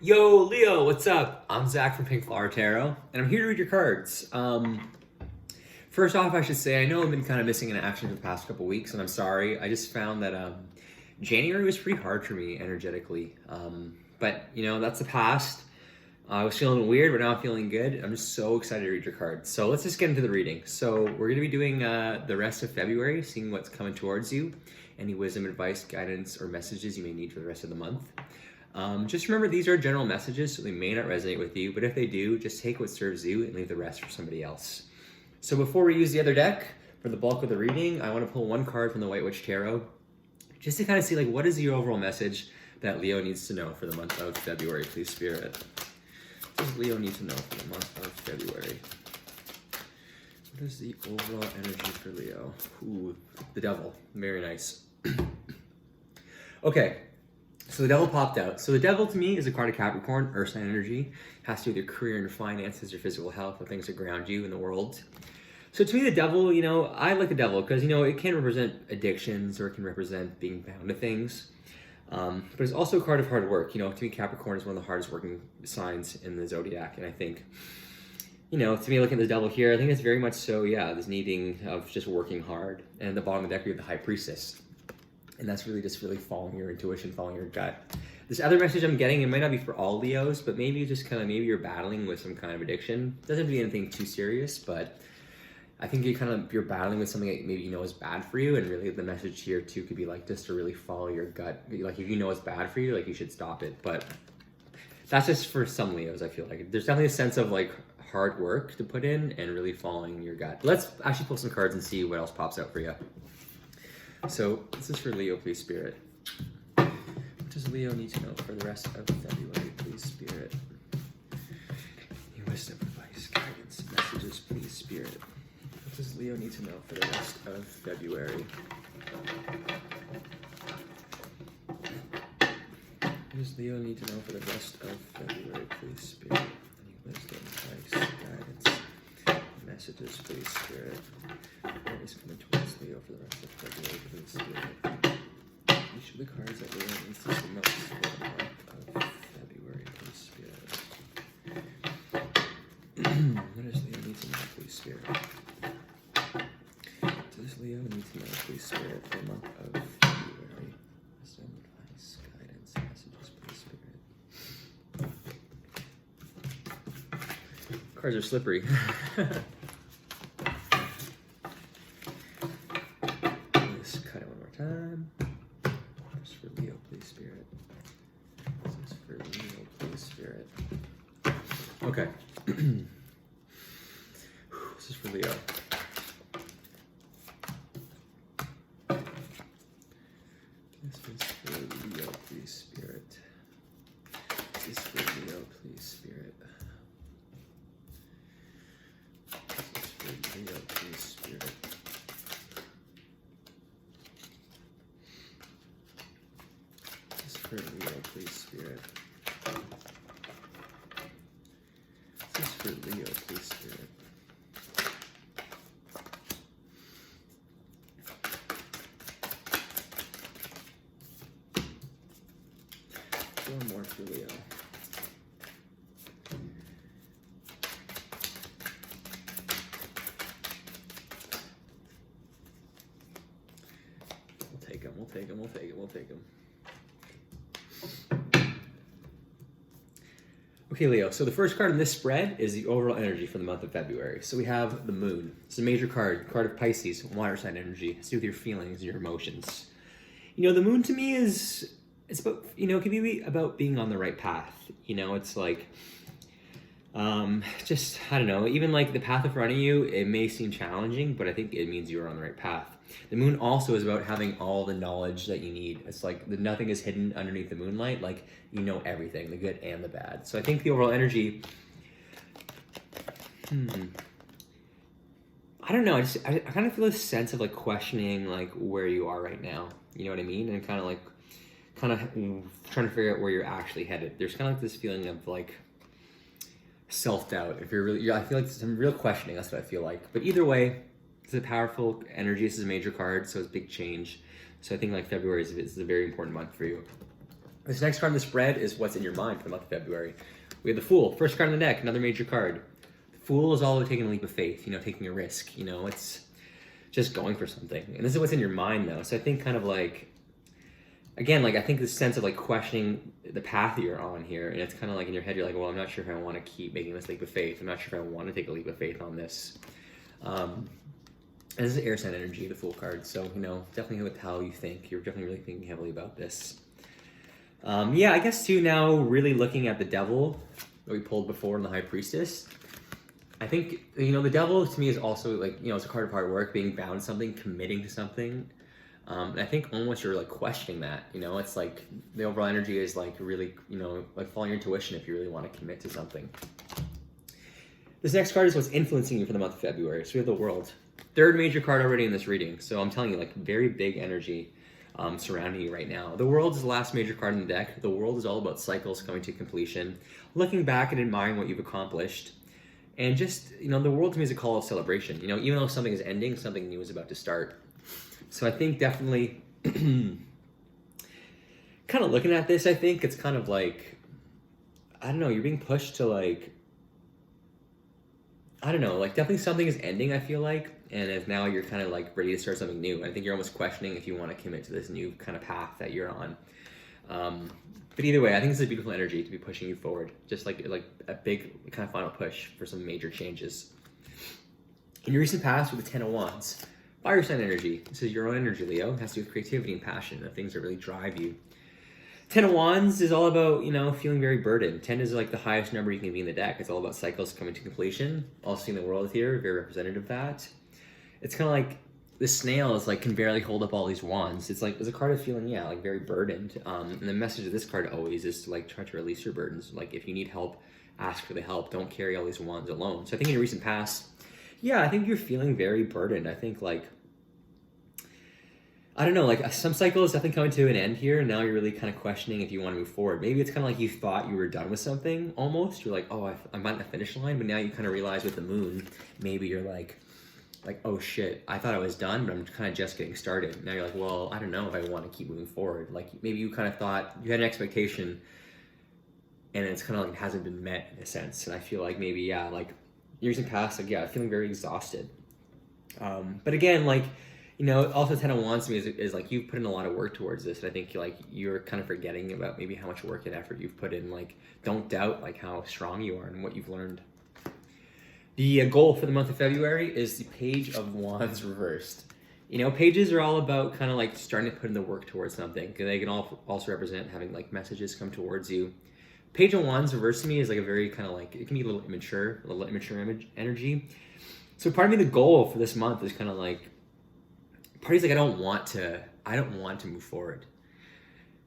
Yo, Leo, what's up? I'm Zach from Pink Flower Tarot, and I'm here to read your cards. First off, I should say I know I've been kind of missing in action for the past couple weeks, and I'm sorry. I just found that January was pretty hard for me energetically. But that's the past. I was feeling weird, but now I'm feeling good. I'm just so excited to read your cards. So let's just get into the reading. So we're going to be doing the rest of February, seeing what's coming towards you, any wisdom, advice, guidance, or messages you may need for the rest of the month. Just remember, these are general messages, so they may not resonate with you, but if they do, just take what serves you and leave the rest for somebody else. So before we use the other deck for the bulk of the reading, I want to pull one card from the White Witch Tarot, just to kind of see, what is the overall message that Leo needs to know for the month of February, please, Spirit. What does Leo need to know for the month of February? What is the overall energy for Leo? Ooh, the Devil. Very nice. Okay. So the Devil popped out. So the Devil to me is a card of Capricorn, Earth sign energy. Has to do with your career and your finances, your physical health, the things that ground you in the world. So to me, the Devil, I like the Devil because, it can represent addictions or it can represent being bound to things. But it's also a card of hard work. To me, Capricorn is one of the hardest working signs in the zodiac. And I think, to me, looking at the Devil here, I think it's very much so, this needing of just working hard. And at the bottom of the deck, we have the High Priestess. And that's really just following your intuition, following your gut. This other message I'm getting, it might not be for all Leos, but maybe just maybe you're battling with some kind of addiction. It doesn't have to be anything too serious, but I think you're battling with something that maybe is bad for you, and really the message here too could be just to really follow your gut. If it's bad for you, you should stop it. But that's just for some Leos, I feel like. There's definitely a sense of hard work to put in and really following your gut. Let's actually pull some cards and see what else pops out for you. So this is for Leo, please, Spirit. What does Leo need to know for the rest of February, please, Spirit? Any wisdom, advice, guidance, messages, please, Spirit. What does Leo need to know for the rest of February? What does Leo need to know for the rest of February, please, Spirit? Any wisdom, advice, guidance, messages, please, Spirit. What is coming towards Leo for the rest of February, please, Spirit? Each of the cards that Leo needs to see most for the month of February, please, Spirit. What does Leo need to know, please, Spirit? What does Leo need to know, please, Spirit, for the month of February? Wisdom, advice, guidance, messages, please, Spirit. Cards are slippery. Let's cut it one more time. This is for Leo, please, Spirit. This is for Leo, please, Spirit. Okay. This is for Leo. This is for Leo, please, Spirit. This is for Leo, please, Spirit. This is for Leo, please, Spirit. This is for Leo, please, Spirit. This is for Leo, please, Spirit. One more for Leo. We'll take him. Okay, Leo, so the first card in this spread is the overall energy for the month of February. So we have the Moon. It's a major card of Pisces, water sign energy. It's to do with your feelings and your emotions. The Moon to me it's about, it can be about being on the right path. It's just, I don't know, even the path in front of you, it may seem challenging, but I think it means you're on the right path. The Moon also is about having all the knowledge that you need. It's nothing is hidden underneath the moonlight. Everything, the good and the bad. So I think the overall energy, I don't know. I kind of feel a sense of questioning where you are right now. You know what I mean? And kind of trying to figure out where you're actually headed. There's kind of this feeling of self-doubt. If you're really, I feel some real questioning. That's what I feel like. But either way, it's a powerful energy. This is a major card, so it's big change. So I think February is a very important month for you. This next card in the spread is what's in your mind for the month of February. We have the Fool, first card in the deck, another major card. The Fool is all about taking a leap of faith, taking a risk. It's just going for something. And this is what's in your mind, though. So I think kind of like, again, like I think this sense of like questioning the path you're on here, and it's kind of like in your head, you're like, well, I'm not sure if I want to keep making this leap of faith. I'm not sure if I want to take a leap of faith on this. And this is air sign energy, the Fool card. So, definitely with how you think. You're definitely really thinking heavily about this. I guess too, now really looking at the Devil that we pulled before in the High Priestess. I think, the Devil to me is also like, it's a card of hard work, being bound to something, committing to something. And I think almost you're like questioning that, it's like the overall energy is like really, like following your intuition if you really want to commit to something. This next card is what's influencing you for the month of February. So we have the World. Third major card already in this reading. So I'm telling you, like very big energy surrounding you right now. The World is the last major card in the deck. The World is all about cycles coming to completion, looking back and admiring what you've accomplished. And just, the World to me is a call of celebration. Even though something is ending, something new is about to start. So I think definitely kind of looking at this, I think it's kind of like, I don't know, you're being pushed to like, I don't know, like definitely something is ending, I feel like, and if now you're kind of like ready to start something new. I think you're almost questioning if you want to commit to this new kind of path that you're on. But either way, I think it's a beautiful energy to be pushing you forward, just like a big kind of final push for some major changes. In your recent past with the Ten of Wands, Fire sign energy. This is your own energy, Leo. It has to do with creativity and passion, the things that really drive you. Ten of Wands is all about, feeling very burdened. 10 is like the highest number you can be in the deck. It's all about cycles coming to completion. All seeing the World here, very representative of that. It's kind of like the snail is like can barely hold up all these wands. It's like, there's a card of feeling, like very burdened. And the message of this card always is to like try to release your burdens. Like if you need help, ask for the help. Don't carry all these wands alone. So I think in your recent past, I think you're feeling very burdened. I think like, I don't know, like some cycle is definitely coming to an end here. And now you're really kind of questioning if you want to move forward. Maybe it's kind of like you thought you were done with something almost. You're like, oh, I'm at the finish line. But now you kind of realize with the moon, maybe you're like, oh shit, I thought I was done, but I'm kind of just getting started. Now you're like, well, I don't know if I want to keep moving forward. Like maybe you kind of thought you had an expectation and it's kind of like hasn't been met in a sense. And I feel like maybe, like years in past, like, feeling very exhausted. But again, like, also Ten of Wands to me is like you've put in a lot of work towards this. And I think like you're kind of forgetting about maybe how much work and effort you've put in. Like, don't doubt like how strong you are and what you've learned. The goal for the month of February is the Page of Wands reversed. Pages are all about kind of like starting to put in the work towards something. They can also represent having like messages come towards you. Page of Wands reversed to me is like a very kind of like, it can be a little immature energy. So part of me, the goal for this month is kind of like, party's like, I don't want to move forward.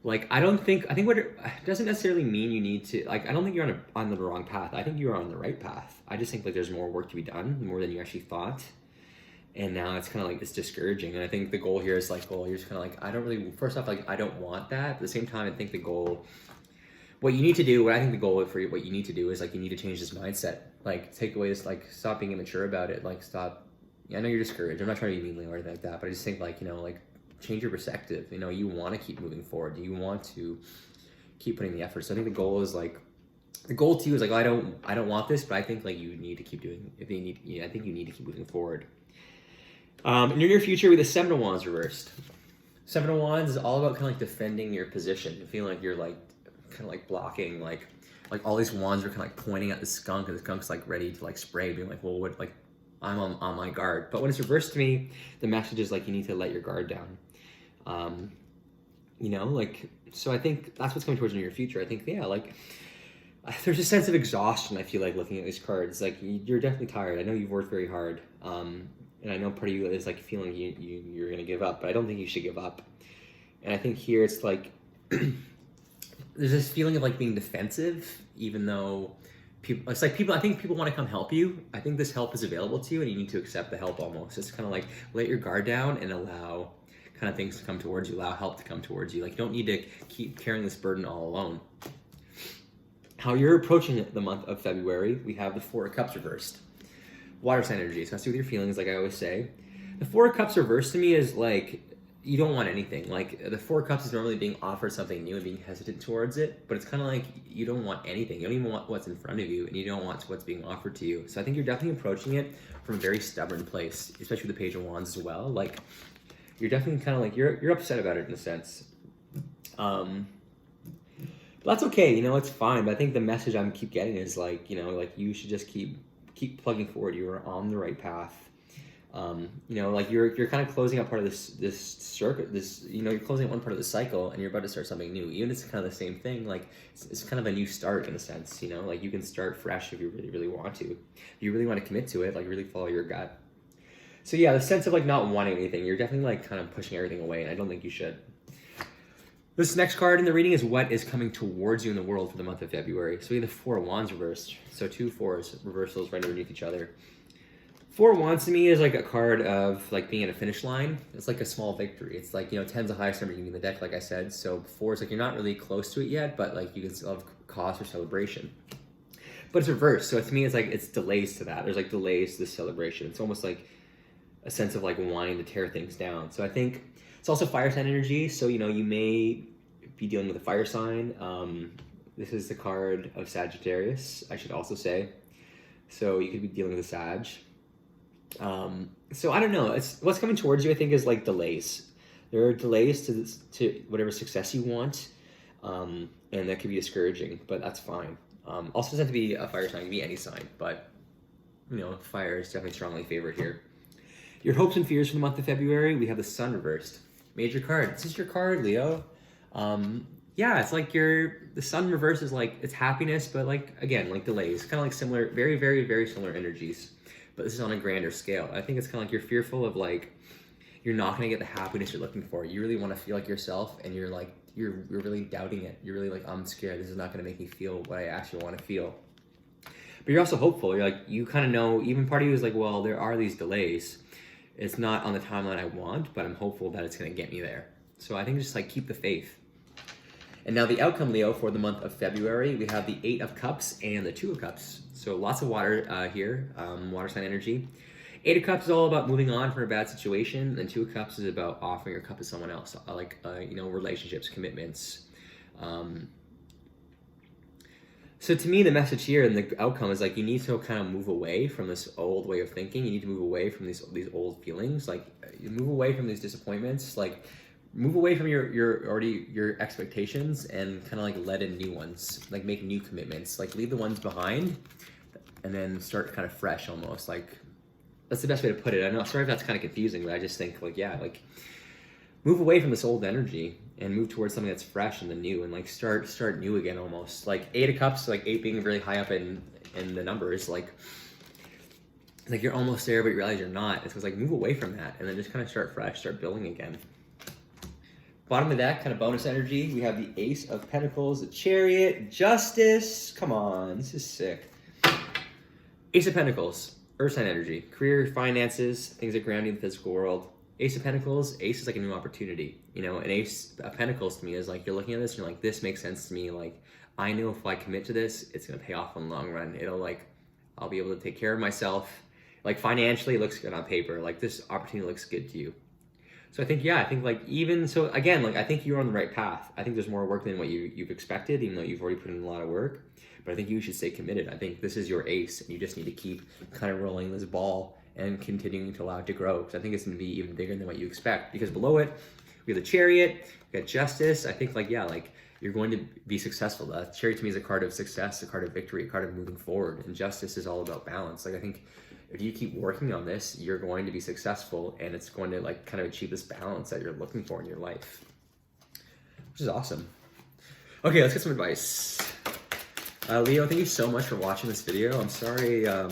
Like, I think what it doesn't necessarily mean you need to, like, I don't think you're on the wrong path. I think you're on the right path. I just think like there's more work to be done, more than you actually thought. And now it's kind of like, it's discouraging. And I think the goal here is like, well, you're just kind of like, I don't really, first off, like, I don't want that. At the same time, I think the goal, what you need to do, what I think the goal for you, what you need to do is like, you need to change this mindset. Like, take away this, like, stop being immature about it. Like, stop. I know you're discouraged. I'm not trying to be mean or anything like that, but I just think like, like, change your perspective. You want to keep moving forward. You want to keep putting the effort. So I think the goal is like, the goal to you is like, I don't want this, but I think like you need to keep doing. I think you need to keep moving forward. In your near future, with the Seven of Wands reversed. Seven of Wands is all about kind of like defending your position, feeling like you're like kind of like blocking, like all these wands are kind of like pointing at the skunk, and the skunk's like ready to like spray, being like, well, what, like I'm on my guard. But when it's reversed to me, the message is like you need to let your guard down. Like, so I think that's what's coming towards in your future. I think, like there's a sense of exhaustion. I feel like looking at these cards, like you're definitely tired. I know you've worked very hard. And I know part of you is like feeling you're going to give up, but I don't think you should give up. And I think here it's like, there's this feeling of like being defensive, even though I think people want to come help you. I think this help is available to you and you need to accept the help almost. It's kind of like let your guard down and allow kind of things to come towards you, allow help to come towards you. Like you don't need to keep carrying this burden all alone. How you're approaching the month of February, we have the Four of Cups reversed. Water sign energy, so it has to do with your feelings, like I always say. The Four of Cups reversed to me is like, you don't want anything. Like the Four of Cups is normally being offered something new and being hesitant towards it, but it's kind of like you don't want anything. You don't even want what's in front of you, and you don't want what's being offered to you. So I think you're definitely approaching it from a very stubborn place, especially with the Page of Wands as well. Like you're definitely kind of like you're upset about it in a sense. But that's okay, you know, it's fine. But I think the message I'm keep getting is like, you know, like you should just keep plugging forward. You are on the right path. You know, like you're kind of closing out part of this circuit. This, you know, you're closing out one part of the cycle, and you're about to start something new. Even if it's kind of the same thing. Like it's kind of a new start in a sense. You know, like you can start fresh if you really want to. If you really want to commit to it, like really follow your gut. So yeah, the sense of like not wanting anything, you're definitely like kind of pushing everything away, and I don't think you should. This next card in the reading is what is coming towards you in the world for the month of February. So we have the Four of Wands reversed. So 2 fours reversals right underneath each other. Four of Wands to me is like a card of like being at a finish line. It's like a small victory. It's like, you know, 10's the highest number you can be in the deck, like I said. So 4 is like you're not really close to it yet, but like you can still have cause for celebration. But it's reversed. So to me, it's like it's delays to that. There's like delays to the celebration. It's almost like a sense of like wanting to tear things down. So I think it's also fire sign energy. So, you know, you may be dealing with a fire sign. This is the card of Sagittarius, I should also say. So you could be dealing with a Sag. So I don't know. It's what's coming towards you, I think, is like delays. There are delays to whatever success you want. And that could be discouraging, but that's fine. Also doesn't have to be a fire sign, it can be any sign, but you know, fire is definitely strongly favored here. Your hopes and fears for the month of February, we have the Sun reversed. Major card. This is your card, Leo. Yeah, it's like the Sun reverse is like it's happiness, but like again, like delays, kind of like similar, very, very, very similar energies. But this is on a grander scale. I think it's kind of like you're fearful of like you're not gonna get the happiness you're looking for. You really want to feel like yourself, and you're like you're really doubting it. You're really like, I'm scared. This is not gonna make me feel what I actually want to feel. But you're also hopeful. You're like, you kind of know. Even part of you is like, well, there are these delays. It's not on the timeline I want, but I'm hopeful that it's gonna get me there. So I think just like keep the faith. And now the outcome, Leo, for the month of February, we have the 8 of Cups and the 2 of Cups. So lots of water here, water sign energy. 8 of Cups is all about moving on from a bad situation, and 2 of Cups is about offering your cup to someone else, you know, relationships, commitments. So to me, the message here and the outcome is like you need to kind of move away from this old way of thinking. You need to move away from these old feelings. Like you move away from these disappointments. Like move away from your expectations and kind of like let in new ones. Like make new commitments. Like leave the ones behind, and then start kind of fresh almost. Like that's the best way to put it. I know. Sorry if that's kind of confusing, but I just think like yeah, like move away from this old energy and move towards something that's fresh and the new, and like start new again almost. Like 8 of Cups, like 8 being really high up in the numbers, like you're almost there but you realize you're not. It's like move away from that and then just kind of start fresh, start building again. Bottom of the deck, kind of bonus energy, we have the Ace of Pentacles, the Chariot, Justice. Come on, this is sick. Ace of Pentacles, Earth sign energy, career, finances, things that ground you in the physical world. Ace of Pentacles, Ace is like a new opportunity. You know, an Ace of Pentacles to me is like, you're looking at this and you're like, this makes sense to me. Like, I know if I commit to this, it's going to pay off in the long run. I'll be able to take care of myself. Like financially, it looks good on paper. Like this opportunity looks good to you. So I think like even, so again, like I think you're on the right path. I think there's more work than what you've expected, even though you've already put in a lot of work. But I think you should stay committed. I think this is your ace, and you just need to keep kind of rolling this ball and continuing to allow it to grow. Because I think it's going to be even bigger than what you expect. Because below it, we have the Chariot, we got Justice. I think like, yeah, like you're going to be successful. The Chariot to me is a card of success, a card of victory, a card of moving forward. And Justice is all about balance. Like I think if you keep working on this, you're going to be successful, and it's going to like kind of achieve this balance that you're looking for in your life, which is awesome. Okay, let's get some advice. Leo, thank you so much for watching this video. I'm sorry, a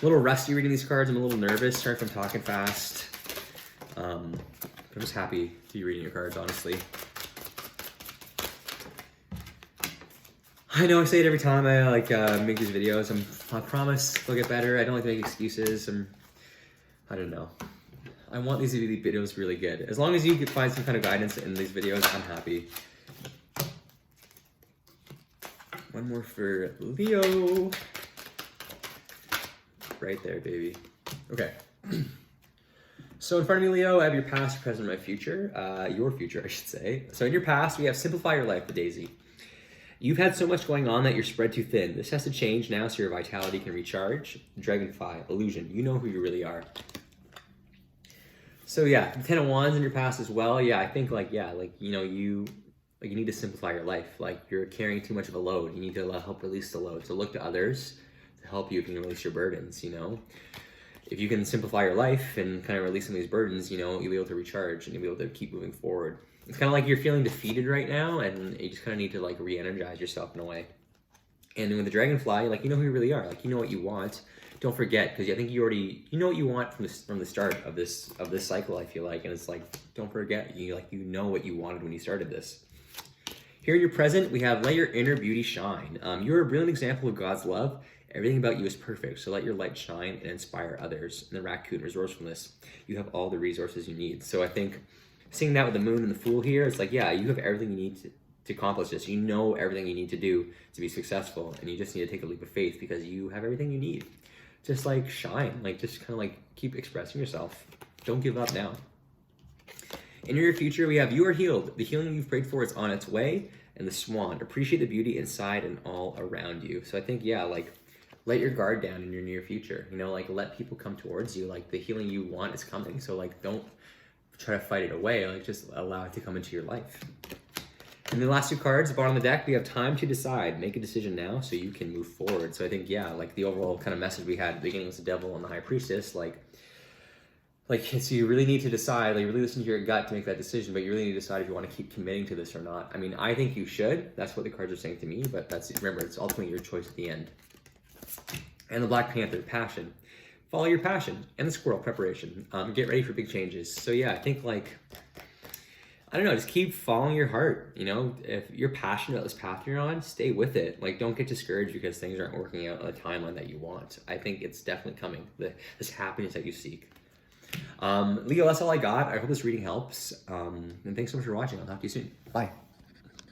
little rusty reading these cards. I'm a little nervous. Sorry if I'm talking fast. I'm just happy to be reading your cards, honestly. I know I say it every time I make these videos. I promise they'll get better. I don't like to make excuses. I don't know. I want these videos really good. As long as you can find some kind of guidance in these videos, I'm happy. One more for Leo. Right there, baby. Okay. So So in front of me, Leo, I have your past, your present, my future. Your future, I should say. So in your past, we have simplify your life, the Daisy. You've had so much going on that you're spread too thin. This has to change now so your vitality can recharge. Dragonfly, illusion. You know who you really are. So yeah, the Ten of Wands in your past as well. Yeah, I think you need to simplify your life. Like you're carrying too much of a load. You need to help release the load. So look to others to help you can release your burdens, If you can simplify your life and kind of release some of these burdens, you'll be able to recharge and you'll be able to keep moving forward. It's kind of like you're feeling defeated right now and you just kind of need to re-energize yourself in a way. And with the Dragonfly, you know who you really are. You know what you want. Don't forget, because I think you know what you want from the start of this cycle, I feel like. And it's don't forget, you know what you wanted when you started this. Here in your present, we have let your inner beauty shine. You're a brilliant example of God's love. Everything about you is perfect, so let your light shine and inspire others. And the Raccoon, resourcefulness. You have all the resources you need. So I think seeing that with the Moon and the Fool here, it's you have everything you need to accomplish this. You know everything you need to do to be successful, and you just need to take a leap of faith because you have everything you need. Just shine, just kind of keep expressing yourself. Don't give up now. In your future, we have you are healed. The healing you've prayed for is on its way, and the Swan. Appreciate the beauty inside and all around you. So I think, let your guard down in your near future. Let people come towards you. The healing you want is coming. So don't try to fight it away. Just allow it to come into your life. And the last two cards, bottom of the deck, we have time to decide. Make a decision now so you can move forward. So I think, the overall kind of message we had at the beginning was the Devil and the High Priestess. So you really need to decide. Really listen to your gut to make that decision. But you really need to decide if you want to keep committing to this or not. I mean, I think you should. That's what the cards are saying to me. But remember, it's ultimately your choice at the end. And the Black Panther, passion. Follow your passion. And the Squirrel, preparation. Get ready for big changes. So yeah, I think I don't know, just keep following your heart. If you're passionate about this path you're on, stay with it. Don't get discouraged because things aren't working out on the timeline that you want. I think it's definitely coming. This happiness that you seek. Leo, that's all I got. I hope this reading helps. And thanks so much for watching. I'll talk to you soon. Bye.